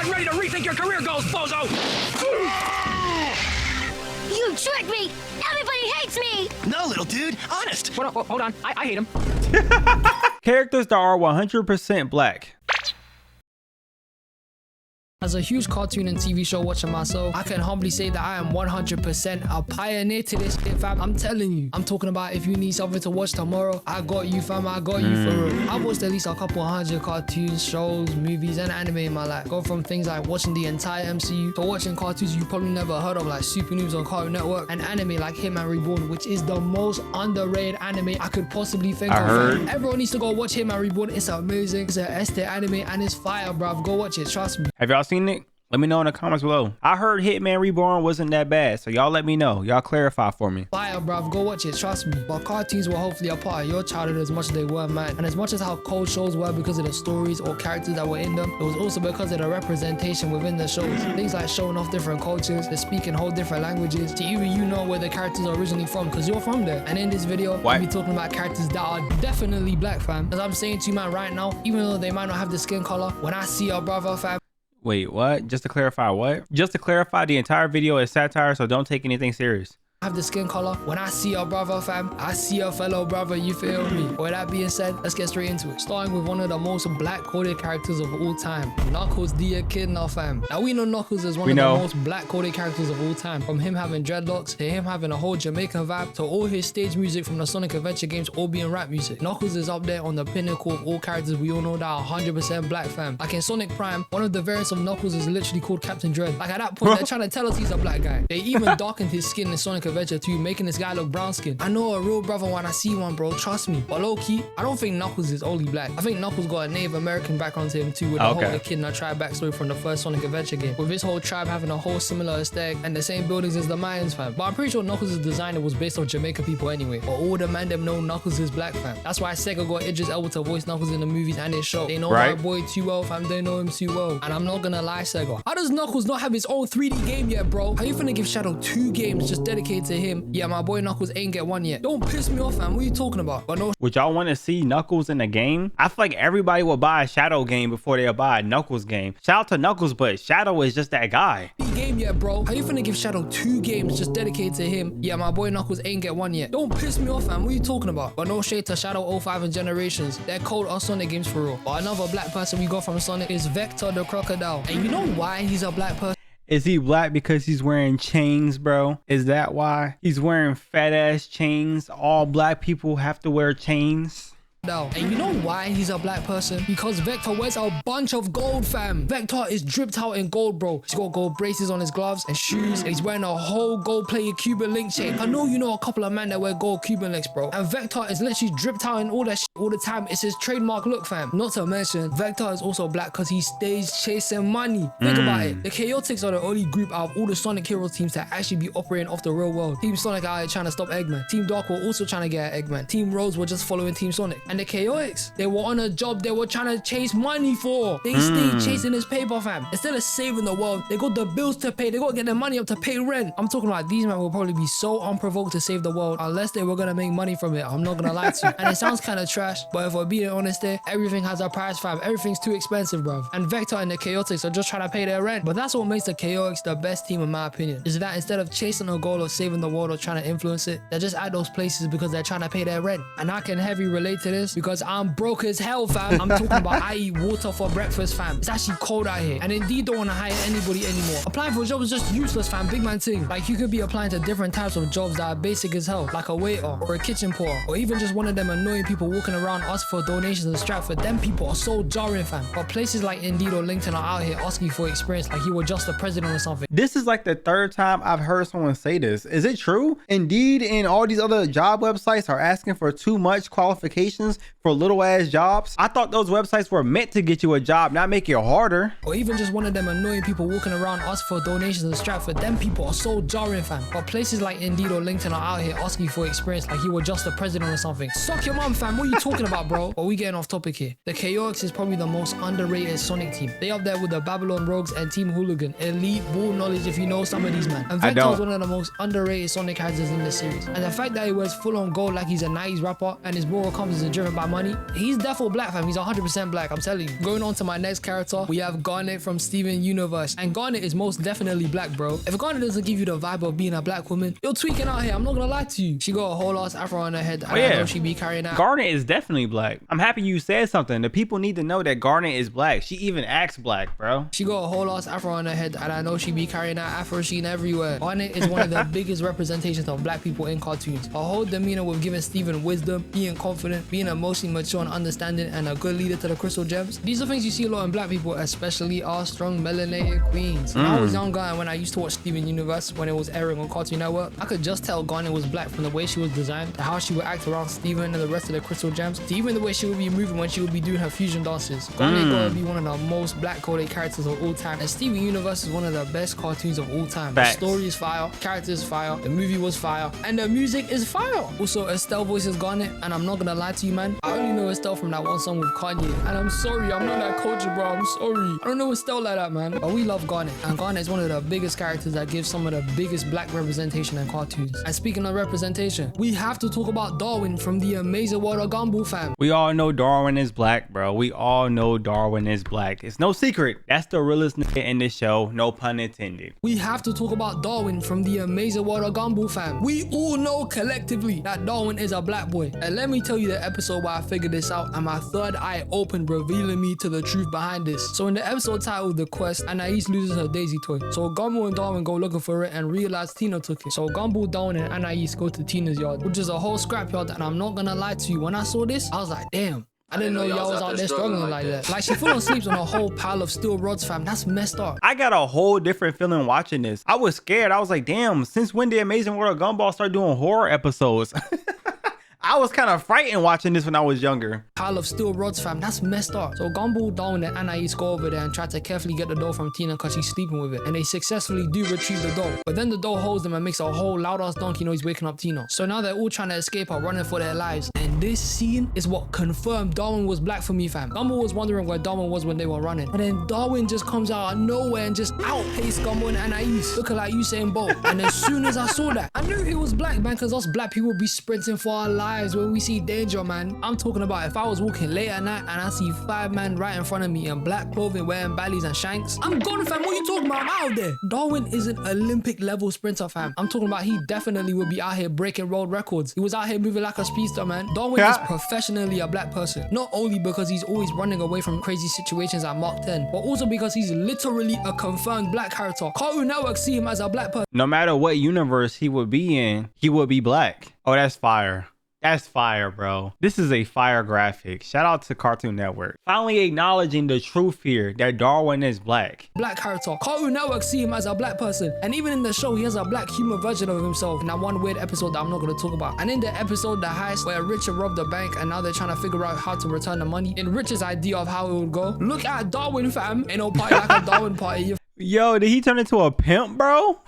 getting ready to rethink your career goals, bozo! You tricked me! Everybody hates me! No, little dude, honest. Hold on. I hate him. Characters that are 100% black. As a huge cartoon and TV show watcher myself, I can humbly say that I am 100% a pioneer to this shit, fam. I'm telling you. I'm talking about if you need something to watch tomorrow, I got you, fam. I got you for real. I've watched at least a couple hundred cartoons, shows, movies, and anime in my life. Go from things like watching the entire MCU to watching cartoons you probably never heard of, like Super Noobs on Cartoon Network, and anime like Hitman Reborn, which is the most underrated anime I could possibly think of. Fam. Everyone needs to go watch Hitman Reborn. It's amazing. It's an S-tier anime and it's fire, bruv. Go watch it. Trust me. Have y'all seen it? Let me know in the comments below. I heard Hitman Reborn wasn't that bad, so y'all let me know. Y'all clarify for me. Fire, bruv. Go watch it. Trust me. But cartoons were hopefully a part of your childhood as much as they were mine. And as much as how cold shows were because of the stories or characters that were in them, it was also because of the representation within the shows. Things like showing off different cultures, they speak in whole different languages, to even you know where the characters are originally from, because you're from there. And in this video, I'll be talking about characters that are definitely black, fam. As I'm saying to you, man, right now, even though they might not have the skin color, when I see a brother, fam, Wait, what? Just to clarify, what? Just to clarify, the entire video is satire, so don't take anything serious. have the skin color. When I see a brother, fam, I see a fellow brother, you feel me? With that being said, let's get straight into it. Starting with one of the most black-coded characters of all time, Knuckles the Echidna, fam. Now we know Knuckles is one of the most black-coded characters of all time. From him having dreadlocks, to him having a whole Jamaican vibe, to all his stage music from the Sonic Adventure games all being rap music. Knuckles is up there on the pinnacle of all characters we all know that are 100% black, fam. Like in Sonic Prime, one of the variants of Knuckles is literally called Captain Dread. Like at that point, they're trying to tell us he's a black guy. They even darkened his skin in Sonic Adventure 2, making this guy look brown skin. I know a real brother when I see one, bro, trust me. But low-key, I don't think Knuckles is only black. I think Knuckles got a Native American background to him too, with the whole Echidna tribe backstory from the first Sonic Adventure game, with his whole tribe having a whole similar aesthetic and the same buildings as the Mayans, fam. But I'm pretty sure Knuckles' design was based off Jamaican people anyway. But all the man them know Knuckles is black, fam. That's why Sega got Idris Elba to voice Knuckles in the movies and his show. They know my boy too well, fam. They know him too well. And I'm not gonna lie, Sega, how does Knuckles not have his own 3D game yet, bro? How you finna give Shadow 2 games just dedicated to him? Yeah, my boy Knuckles ain't get one yet. Don't piss me off, fam. What are you talking about? But no. Would y'all want to see Knuckles in a game? I feel like everybody will buy a Shadow game before they'll buy a Knuckles game. Shout out to Knuckles, but Shadow is just that guy. Game yet, bro? How you finna give Shadow 2 games just dedicated to him? Yeah, my boy Knuckles ain't get one yet. Don't piss me off, fam. What are you talking about? But no shade to Shadow 05 and Generations. They're cold on Sonic games for real. But another black person we got from Sonic is Vector the Crocodile. And you know why he's a black person? Is he black because he's wearing chains, bro? Is that why? He's wearing fat ass chains. All black people have to wear chains. And you know why he's a black person? Because Vector wears a bunch of gold, fam. Vector is dripped out in gold, bro. He's got gold braces on his gloves and shoes, and he's wearing a whole gold-plated Cuban link chain. I know you know a couple of men that wear gold Cuban links, bro. And Vector is literally dripped out in all that shit all the time. It's his trademark look, fam. Not to mention, Vector is also black because he stays chasing money. Think about it. The Chaotix are the only group out of all the Sonic Hero teams that actually be operating off the real world. Team Sonic out here trying to stop Eggman. Team Dark were also trying to get at Eggman. Team Rose were just following Team Sonic. And the Chaotix, they were on a job they were trying to chase money for. They stayed chasing this paper, fam. Instead of saving the world, they got the bills to pay. They got to get their money up to pay rent. I'm talking about these men will probably be so unprovoked to save the world unless they were going to make money from it. I'm not going to lie to you. And it sounds kind of trash, but if we're being honest there, everything has a price, fam. Everything's too expensive, bruv. And Vector and the Chaotix are just trying to pay their rent. But that's what makes the Chaotix the best team in my opinion, is that instead of chasing a goal of saving the world or trying to influence it, they're just at those places because they're trying to pay their rent. And I can heavy relate to this because I'm broke as hell, fam. I'm talking about I eat water for breakfast, fam. It's actually cold out here. And Indeed don't want to hire anybody anymore. Applying for a job is just useless, fam. Big man thing. Like you could be applying to different types of jobs that are basic as hell, like a waiter or a kitchen porter, or even just one of them annoying people walking around asking for donations and Stratford. Them people are so jarring, fam. But places like Indeed or LinkedIn are out here asking for experience like you were just the president or something. This is like the third time I've heard someone say this. Is it true? Indeed and all these other job websites are asking for too much qualifications for little ass jobs. I thought those websites were meant to get you a job, not make it harder. Or even just one of them annoying people walking around asking for donations and Stratford. Them people are so jarring, fam. But places like Indeed or LinkedIn are out here asking for experience like you were just the president or something. Suck your mum, fam. What are you talking about, bro? But we getting off topic here. The Chaotix is probably the most underrated Sonic team. They up there with the Babylon Rogues and Team Hooligan. Elite ball knowledge if you know some of these, man. And Vector is one of the most underrated Sonic characters in the series. And the fact that he wears full on gold like he's a 90s rapper and his moral compass is driven by money, he's definitely black, fam. He's 100% black, I'm telling you. Going on to my next character, we have Garnet from Steven Universe. And Garnet is most definitely black, bro. If Garnet doesn't give you the vibe of being a black woman, you're tweaking out here. I'm not gonna lie to you. She got a whole ass afro on her head. And I know she be carrying out. Garnet is definitely black. I'm happy you said something. The people need to know that Garnet is black. She even acts black, bro. She got a whole ass afro on her head, and I know she be carrying that afro sheen everywhere. Garnet is one of the biggest representations of black people in cartoons. Her whole demeanor with giving Steven wisdom, being confident, being emotionally mature and understanding, and a good leader to the Crystal Gems. These are things you see a lot in black people, especially our strong melanated queens. When I was younger and when I used to watch Steven Universe when it was airing on Cartoon Network, I could just tell Garnet was black from the way she was designed, to how she would act around Steven and the rest of the Crystal Gems, to even the way she would be moving when she would be doing her fusion dances. Garnet gotta be one of the most black coded characters of all time, and Steven Universe is one of the best cartoons of all time. Facts. The story is fire, character is fire, the movie was fire, and the music is fire. Also, Estelle voices Garnet, and I'm not gonna lie to you, man, I only know Estelle from that one song with Kanye, and I'm sorry, I'm not that culture, bro. I'm sorry. I don't know Estelle like that, man. But we love Garnet, and Garnet is one of the biggest characters that gives some of the biggest black representation in cartoons. And speaking of representation, we have to talk about Darwin from the Amazing World of Gumball, fam. We all know Darwin is black, bro. We all know Darwin is black. It's no secret. That's the realest nigga in this show. No pun intended. We have to talk about Darwin from the Amazing World of Gumball, fam. We all know collectively that Darwin is a black boy. And let me tell you the episode where I figured this out and my third eye opened, revealing me to the truth behind this. So in the episode titled The Quest, Anais loses her Daisy toy. So Gumball and Darwin go looking for it and realize Tina took it. So Gumball, Darwin, and Anais go to Tina's yard, which is a whole scrapyard, and I'm not gonna lie to you, when I saw this, I was like, damn. I didn't know y'all was out there struggling like that. Like, she full on sleeps on a whole pile of steel rods, fam. That's messed up. I got a whole different feeling watching this. I was scared. I was like, damn, since when did Amazing World of Gumball start doing horror episodes? I was kind of frightened watching this when I was younger. Pile of steel rods, fam. That's messed up. So Gumball, Darwin, and Anais go over there and try to carefully get the doll from Tina because she's sleeping with it. And they successfully do retrieve the doll. But then the doll holds them and makes a whole loud-ass donkey noise waking up Tina. So now they're all trying to escape her, running for their lives. And this scene is what confirmed Darwin was black for me, fam. Gumball was wondering where Darwin was when they were running. And then Darwin just comes out of nowhere and just outpaced Gumball and Anais, looking like Usain Bolt. And as soon as I saw that, I knew he was black, man, because us black people be sprinting for our lives when we see danger, man. I'm talking about if I was walking late at night and I see 5 men right in front of me in black clothing wearing ballies and shanks, I'm gone, fam. What you talking about? I'm out there. Darwin is an Olympic level sprinter, fam. I'm talking about he definitely would be out here breaking world records. He was out here moving like a speedster, man. Darwin is professionally a black person, not only because he's always running away from crazy situations at Mark 10, but also because he's literally a confirmed black character. Cartoon Network see him as a black person. No matter what universe he would be in, he would be black. Oh, that's fire. That's fire, bro. This is a fire graphic. Shout out to Cartoon Network. Finally acknowledging the truth here that Darwin is black. Black character. Cartoon Network see him as a black person. And even in the show, he has a black human version of himself in that one weird episode that I'm not going to talk about. And in the episode, The Heist, where Richard robbed the bank and now they're trying to figure out how to return the money, in Richard's idea of how it would go, look at Darwin, fam. Ain't no party like a Darwin party. Yo, did he turn into a pimp, bro?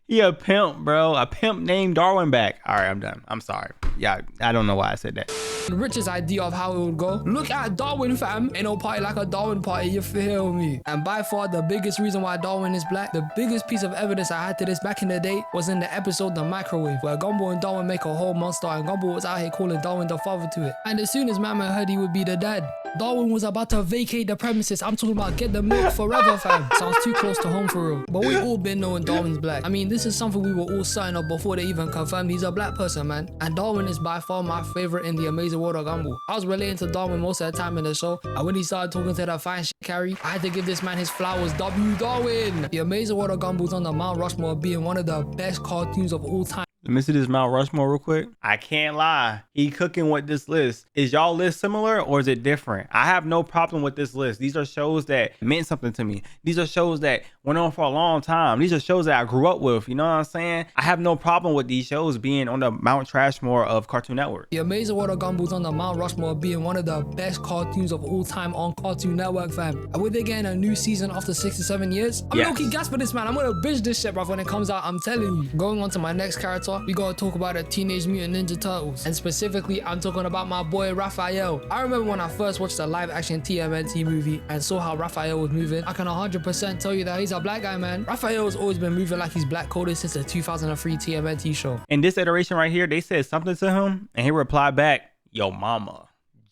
He a pimp, bro. A pimp named Darwin back. All right, I'm done. I'm sorry. Yeah, I don't know why I said that. Richard's idea of how it would go. Look at Darwin, fam. Ain't no party like a Darwin party, you feel me? And by far the biggest reason why Darwin is black, the biggest piece of evidence I had to this back in the day was in the episode The Microwave, where Gumball and Darwin make a whole monster and Gumball was out here calling Darwin the father to it. And as soon as Mama heard he would be the dad, Darwin was about to vacate the premises. I'm talking about get the milk forever, fam. Sounds too close to home for real. But we all been knowing Darwin's black. I mean, this is something we were all certain of before they even confirmed he's a black person, man. And Darwin is by far my favorite in the Amazing World of Gumball. I was relating to Darwin most of the time in the show, and when he started talking to that fine shit Carrie, I had to give this man his flowers. W Darwin! The Amazing World of Gumball's on the Mount Rushmore of being one of the best cartoons of all time. Let me see this Mount Rushmore real quick. I can't lie. He cooking with this list. Is y'all list similar or is it different? I have no problem with this list. These are shows that meant something to me. These are shows that went on for a long time. These are shows that I grew up with. You know what I'm saying? I have no problem with these shows being on the Mount Trashmore of Cartoon Network. The Amazing World of Gumball's on the Mount Rushmore of being one of the best cartoons of all time on Cartoon Network, fam. And with they getting a new season after 6 to 7 years, I'm low-key gasping this, man. I'm gonna binge this shit, bro, when it comes out. I'm telling you. Going on to my next character, over, we gotta talk about the Teenage Mutant Ninja Turtles. And specifically, I'm talking about my boy Raphael. I remember when I first watched the live action TMNT movie and saw how Raphael was moving, I can 100% tell you that he's a black guy, man. Raphael has always been moving like he's black coded since the 2003 TMNT show. In this iteration right here, they said something to him and he replied back, "Yo mama."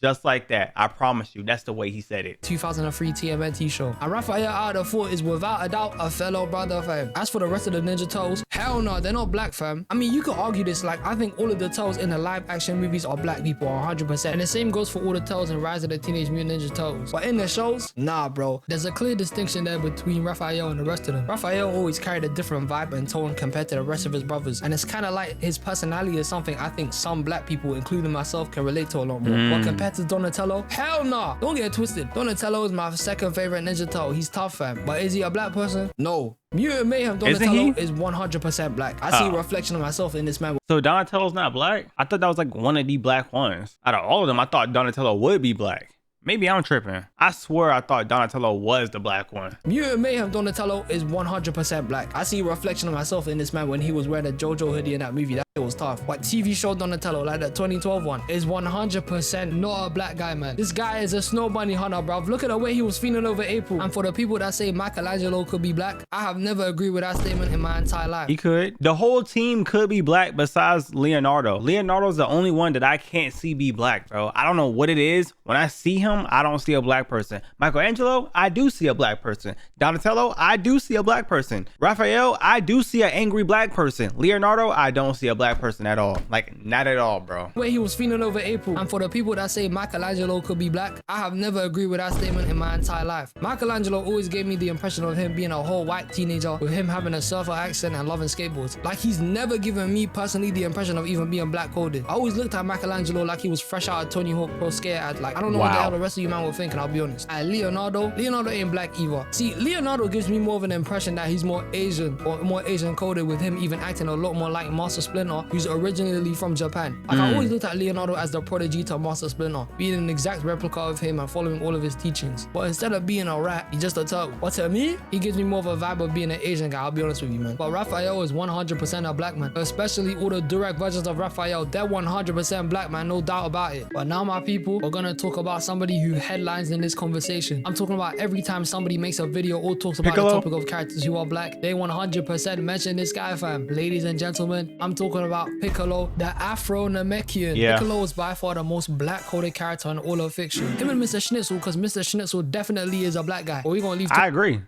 Just like that. I promise you, that's the way he said it. 2003 TMNT show. And Raphael out of the four is without a doubt a fellow brother, fam. As for the rest of the Ninja Turtles, hell no, they're not black, fam. I mean, you could argue this, like, I think all of the Turtles in the live action movies are black people, 100%. And the same goes for all the Turtles in Rise of the Teenage Mutant Ninja Turtles. But in the shows, nah, bro. There's a clear distinction there between Raphael and the rest of them. Raphael always carried a different vibe and tone compared to the rest of his brothers. And it's kind of like his personality is something I think some black people, including myself, can relate to a lot more. But compared to Donatello, hell nah. Don't get it twisted. Donatello is my second favorite Ninja Turtle. He's tough, fam. But is he a black person? No. Mutant Mayhem Donatello is 100% black. I see a reflection of myself in this man. So Donatello's not black? I thought that was like one of the black ones. Out of all of them, I thought Donatello would be black. Maybe I'm tripping. I swear I thought Donatello was the black one. Mutant Mayhem Donatello is 100% black. I see a reflection of myself in this man when he was wearing a JoJo hoodie in that movie. That was tough. But TV show Donatello, like the 2012 one, is 100% not a black guy, man. This guy is a snow bunny hunter, bruv. Look at the way he was feeling over April. And for the people that say Michelangelo could be black, I have never agreed with that statement in my entire life. He could. The whole team could be black besides Leonardo. Leonardo's the only one that I can't see be black, bro. I don't know what it is. When I see him, I don't see a black person. Michelangelo, I do see a black person. Donatello, I do see a black person. Raphael, I do see an angry black person. Leonardo, I don't see a black person at all. Like, not at all, bro. The way he was feeling over April. And for the people that say Michelangelo could be black, I have never agreed with that statement in my entire life. Michelangelo always gave me the impression of him being a whole white teenager with him having a surfer accent and loving skateboards. Like, he's never given me personally the impression of even being black coded. I always looked at Michelangelo like he was fresh out of Tony Hawk Pro Skater ad. Like, I don't know what the hell the rest of you man would think, and I'll be honest. And Leonardo ain't black either. See, Leonardo gives me more of an impression that he's more Asian or more Asian coded, with him even acting a lot more like Master Splinter, who's originally from Japan. Like, I always looked at Leonardo as the prodigy to Master Splinter, being an exact replica of him and following all of his teachings. But instead of being a rat, he's just a turtle. But to me, he gives me more of a vibe of being an Asian guy, I'll be honest with you, man. But Raphael is 100% a black man. Especially all the direct versions of Raphael, they're 100% black, man, no doubt about it. But now, my people, we're gonna talk about somebody who headlines in this conversation. I'm talking about every time somebody makes a video or talks about Piccolo. the topic of characters who are black, they 100% mention this guy, fam. Ladies and gentlemen, I'm talking about Piccolo, the Afro-Namekian. Yeah. Piccolo is by far the most black-coded character in all of fiction. Him and Mr. Schnitzel, because Mr. Schnitzel definitely is a black guy. But we're gonna leave. I agree.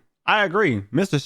Mr.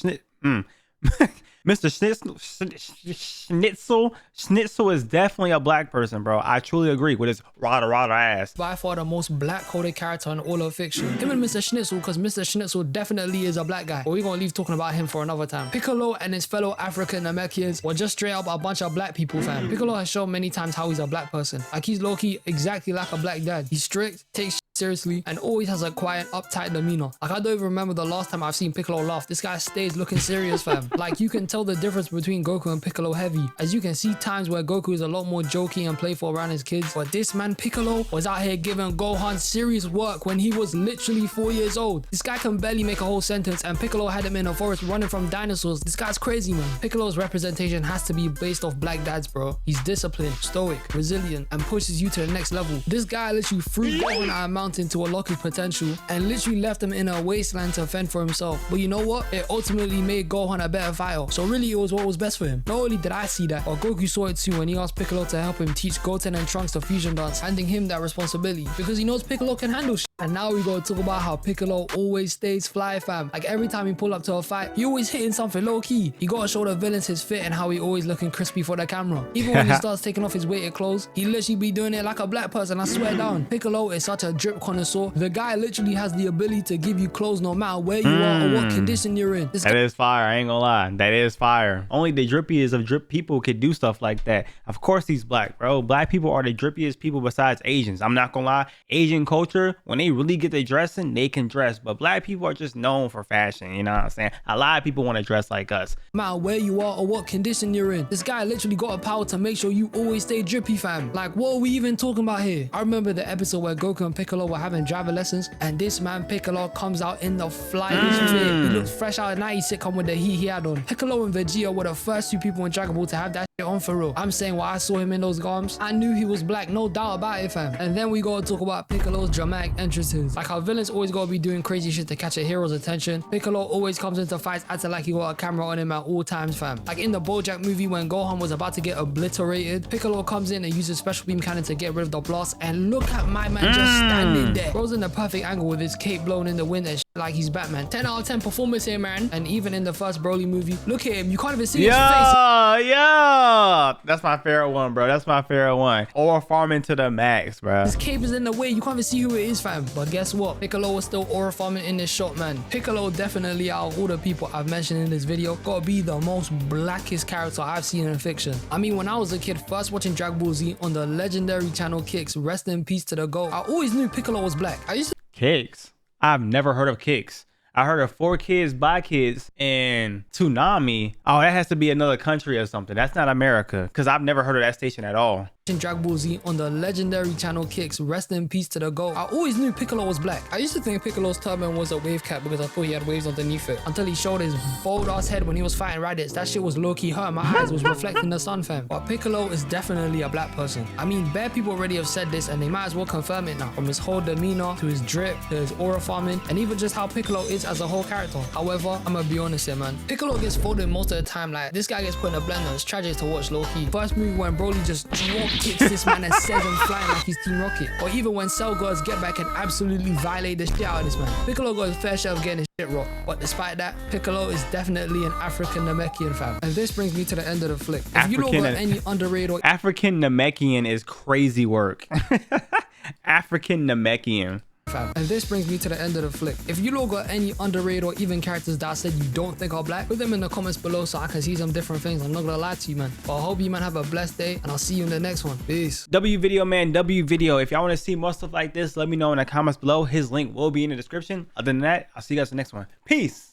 Schnitzel is definitely a black person, bro. I truly agree with his rada ass. By far the most black-coded character in all of fiction. Him and Mr. Schnitzel, because Mr. Schnitzel definitely is a black guy. But we're gonna leave talking about him for another time. Piccolo and his fellow African Namekians were just straight up a bunch of black people, fam. Piccolo has shown many times how he's a black person. Like, he's low-key exactly like a black dad. He's strict, takes seriously, and always has a quiet, uptight demeanor. Like, I don't even remember the last time I've seen Piccolo laugh. This guy stays looking serious, fam. Like, you can tell the difference between Goku and Piccolo heavy. As you can see times where Goku is a lot more jokey and playful around his kids, but this man Piccolo was out here giving Gohan serious work when he was literally 4 years old. This guy can barely make a whole sentence, and Piccolo had him in a forest running from dinosaurs. This guy's crazy, man. Piccolo's representation has to be based off black dads, bro. He's disciplined, stoic, resilient, and pushes you to the next level. This guy literally threw Gohan out a mountain to unlock his potential and literally left him in a wasteland to fend for himself. But you know what? It ultimately made Gohan a better fighter. So really, it was what was best for him. Not only did I see that, but Goku saw it too when he asked Piccolo to help him teach Goten and Trunks the fusion dance, handing him that responsibility because he knows Piccolo can handle shit. And now we gotta talk about how Piccolo always stays fly, fam. Like, every time he pull up to a fight, he always hitting something low key. He gotta show the villains his fit and how he always looking crispy for the camera. Even when he starts taking off his weighted clothes, he literally be doing it like a black person, I swear down. Piccolo is such a drip connoisseur. The guy literally has the ability to give you clothes no matter where you are or what condition you're in. That is fire. I ain't gonna lie. That is fire. Only the drippiest of drip people could do stuff like that. Of course he's black, bro. Black people are the drippiest people besides Asians. I'm not gonna lie. Asian culture, when they really get their dressing, they can dress. But black people are just known for fashion. You know what I'm saying? A lot of people want to dress like us. No matter where you are or what condition you're in. This guy literally got a power to make sure you always stay drippy, fam. Like, what are we even talking about here? I remember the episode where Goku and Piccolo were having driver lessons, and this man Piccolo comes out in the flyest fit. He looks fresh out of 90 sitcom with the heat he had on. Piccolo and Vegeta were the first two people in Dragon Ball to have that shit on, for real. I'm saying while I saw him in those garms, I knew he was black, no doubt about it, fam. And then we gotta talk about Piccolo's dramatic entrances. Like how villains always gotta be doing crazy shit to catch a hero's attention. Piccolo always comes into fights acting like he got a camera on him at all times, fam. Like in the BoJack movie when Gohan was about to get obliterated, Piccolo comes in and uses special beam cannon to get rid of the blast, and look at my man just standing there. Bro's in the perfect angle with his cape blown in the wind and shit like he's Batman. 10 out of 10 performance here, man. And even in the first Broly movie, look at him, you can't even see his face. Yeah, that's my favorite one, bro. That's my favorite one. Or farming to the max, bro. His cape is in the way, you can't even see who it is, fam. But guess what? Piccolo was still aura farming in this shot, man. Piccolo definitely, out of all the people I've mentioned in this video, gotta be the most blackest character I've seen in fiction. I mean, when I was a kid first watching Dragon Ball Z on the legendary channel Kicks, rest in peace to the GOAT, I always knew Piccolo was black. I used to Kicks. I've never heard of Kicks. I heard of 4 Kids by Kids and Toonami. Oh, that has to be another country or something. That's not America, because I've never heard of that station at all. Dragon Ball Z on the legendary channel Kicks, rest in peace to the GOAT. I always knew Piccolo was black. I used to think Piccolo's turban was a wave cap because I thought he had waves underneath it, until he showed his bold ass head when he was fighting Raditz. That shit was low-key hurt. My eyes was reflecting the sun, fam. But Piccolo is definitely a black person. I mean, bare people already have said this and they might as well confirm it now. From his whole demeanor to his drip to his aura farming and even just how Piccolo is as a whole character. However, I'm gonna be honest here, man. Piccolo gets folded most of the time. Like, this guy gets put in a blender. It's tragic to watch low-key. First movie when Broly just drop kicks this man and says him flying like he's Team Rocket. Or even when Cell goes get back and absolutely violate the shit out of this man. Piccolo got his fair share of getting his shit rocked. But despite that, Piccolo is definitely an African Namekian, fam. And this brings me to the end of the flick. If you don't got any underrated or African Namekian is crazy work. African Namekian. fam. And this brings me to the end of the flick. If you lot got any underrated or even characters that I said you don't think are black, put them in the comments below so I can see some different things. I'm not gonna lie to you, man. But I hope you man have a blessed day and I'll see you in the next one. Peace. W video, man. W video. If y'all want to see more stuff like this, let me know in the comments below. His link will be in the description. Other than that, I'll see you guys in the next one. Peace.